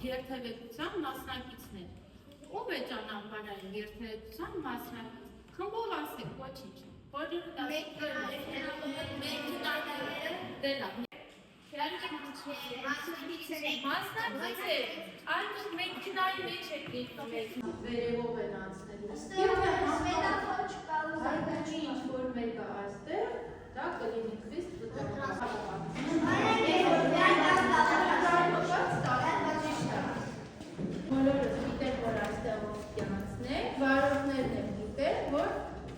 երթևեկության մասնակիցներ։ Ով է ճանապարհային երթևեկության մասնակից։ Խմբով ասեք, ոչինչ։ Մասնակից է, այդ մեքենայի մեջ եք վերևով են անցնելու։ Հայտնի ինչ-որ մեկը այստեղ, դա կլինի քվիստ Բոլորս գիտենք, որ այստեղով կյանցնենք, վարորդներն են գիտեն, որ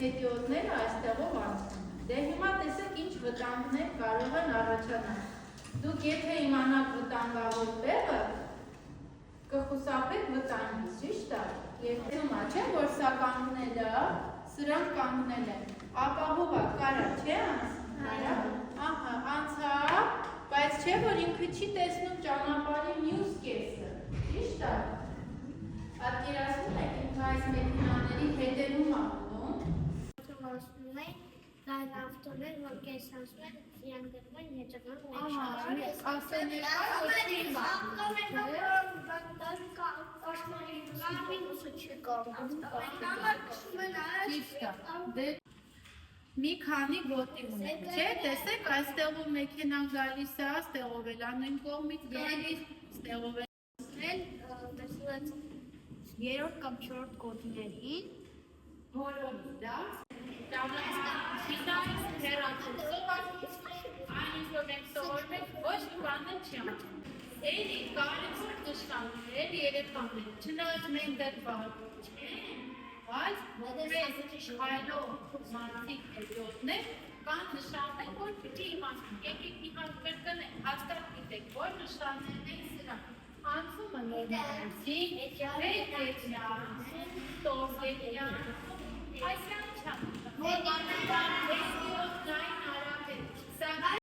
հետիոտները այստեղով անցնում։ Դե հիմա տեսեք ինչ վտանգներ կարող են առաջանալ։ Դուք եթե իմանաք վտանգավոր տեղը, կխուսափեք վտանգից, ճիշտ է։ Եթե հիմա չէ, որ սա կանգնել է, սրանք կանգնել են, ապահով է, կարա, չէ անցնել, ահա, անցա, բայց չէ, որ ինքը չի տեսնում ճանապարհի մյուս կեսը, ճիշտ է։ Պատկերացնում եք, ինքը այս մեքենաների հետևում է ունում։ Լայն ավտոներ, որ կեսանցում են, իրան գրում են հետևում Մի քանի գոտի ունենք, չէ, տեսեք, այստեղով մեքենան գալիս է, այստեղով էլ անեն կողմից գալիս, այստեղով էլ տեսնած երրորդ կամ չորրորդ գոտիներին բոլորը դա Շիտայից հեռացող այն ինչ-որ մենք սովորում ենք, ոչ մի բանն չի անում։ Էլի կարևոր նշաններ երեխաներ, չնայած մենք դեռ վարում չենք, բայց մեզ քայլող մարդիկ հետիոտներ կան նշաններ, որ պիտի իմացնենք։ Եկեք մի հատ կրկնենք, հաստատ գիտեք, որ նշաններն են սրանք։ Անցումը նորմալի, հետիան, տոզետյան, այսինքն